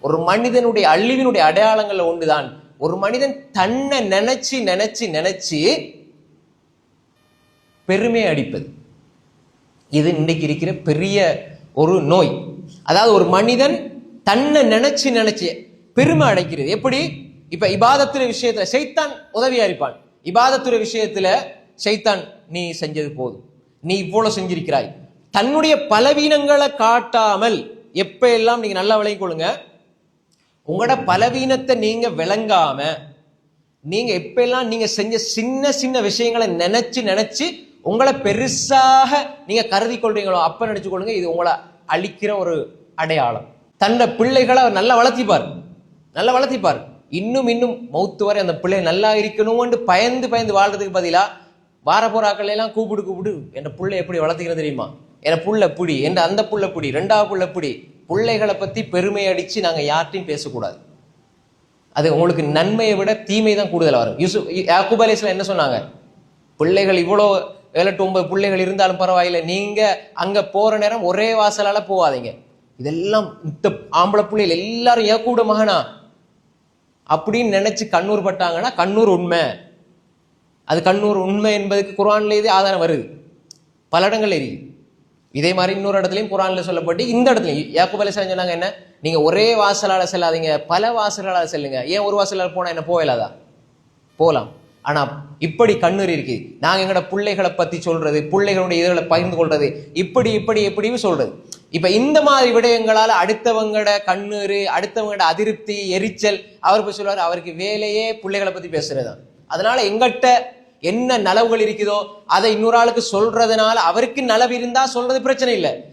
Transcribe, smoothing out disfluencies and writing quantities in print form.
ஒரு மனிதனுடைய அழிவினுடைய அடையாளங்கள்ல ஒன்றுதான் ஒரு மனிதன் தன்னை நினைச்சு நினைச்சு நினைச்சு பெருமை அடிப்பது. இது இன்னைக்கு இருக்கிற பெரிய ஒரு நோய். அதாவது ஒரு மனிதன் தன்னை நினைச்சு நினைச்சு பெருமை அடைக்கிறது. எப்படி? இப்ப இபாதத்துற விஷயத்துல ஷைத்தான் உதவியா இருப்பான். இபாதத்துற விஷயத்துல ஷைத்தான், நீ செஞ்சது போதும், நீ இவ்வளவு செஞ்சிருக்கிறாய். தன்னுடைய பலவீனங்களை காட்டாமல் எப்ப எல்லாம் நீங்க நல்லா விளங்கிக் கொள்ளுங்க, உங்களோட பலவீனத்தை நீங்க விளங்காம நீங்க எப்ப எல்லாம் நீங்க செஞ்ச சின்ன சின்ன விஷயங்களை நினைச்சு நினைச்சு உங்களை பெருசாக நீங்க கருதி கொள்றீங்களோ அப்ப நினைச்சு கொள்ளுங்க, இது உங்களை அழிக்கிற ஒரு அடையாளம். தன்னை பிள்ளைகளை நல்லா வளர்த்திப்பார். இன்னும் இன்னும் மௌத்து வரை அந்த பிள்ளை நல்லா இருக்கணும்னு பயந்து பயந்து வாழ்றதுக்கு பதிலா வார போறாக்கள் எல்லாம் கூப்பிடு, என் புள்ளை எப்படி வளர்த்துக்கிறது தெரியுமா, என் புள்ள புடி, என் அந்த புள்ள புடி, ரெண்டாவது புள்ள புடி. பிள்ளைகளை பத்தி பெருமை அடிச்சு நாங்க யார்ட்டையும் பேசக்கூடாது. அது உங்களுக்கு நன்மையை விட தீமை தான் கூடுதலா வரும். யாக்கூப் அலைஹிஸ்ஸலாம் என்ன சொன்னாங்க? பிள்ளைகள் இவ்வளோ 7 to 9 பிள்ளைகள் இருந்தாலும் பரவாயில்லை, நீங்க அங்க போற நேரம் ஒரே வாசலால போவாதீங்க. இதெல்லாம் இந்த ஆம்பளை பிள்ளைகள் எல்லாரும் யாக்கூட மகனா அப்படின்னு நினைச்சு கண்ணூர் பட்டாங்கன்னா கண்ணூர் உண்மை. அது கண்ணூர் உண்மை என்பதுக்கு குர்ஆன்ல இது ஆதாரம் வருது, பல இடங்கள்ல இருக்கு. இதே மாதிரி இன்னொரு இடத்துலையும் குர்ஆன்ல சொல்லப்பட்டு இந்த இடத்துலையும் யாக்கூப் அலைஹிஸ்ஸலாம் சொன்னாங்க, என்ன நீங்க ஒரே வாசலால செல்லாதீங்க, பல வாசலால செல்லுங்க. ஏன் ஒரு வாசலால போனா என்ன போகலாதா? போகலாம். ஆனா இப்படி கண்ணூர் இருக்கு. நாங்க எங்கட பிள்ளைகளை பத்தி சொல்றது, பிள்ளைகளுடைய இதுகளை பகிர்ந்து கொள்றது, இப்படி சொல்றது. இப்ப இந்த மாதிரி விடயங்களால அடுத்தவங்கட கண்ணூறு, அடுத்தவங்கட அதிருப்தி, எரிச்சல், அவர் போய் சொல்லுவாரு அவருக்கு வேலையே பிள்ளைகளை பத்தி பேசுறதுதான். அதனால எங்கிட்ட என்ன நலவுகள் இருக்குதோ அதை இன்னொரு ஆளுக்கு சொல்றதுனால அவருக்கு நலவு இருந்தா சொல்றது பிரச்சனை இல்லை.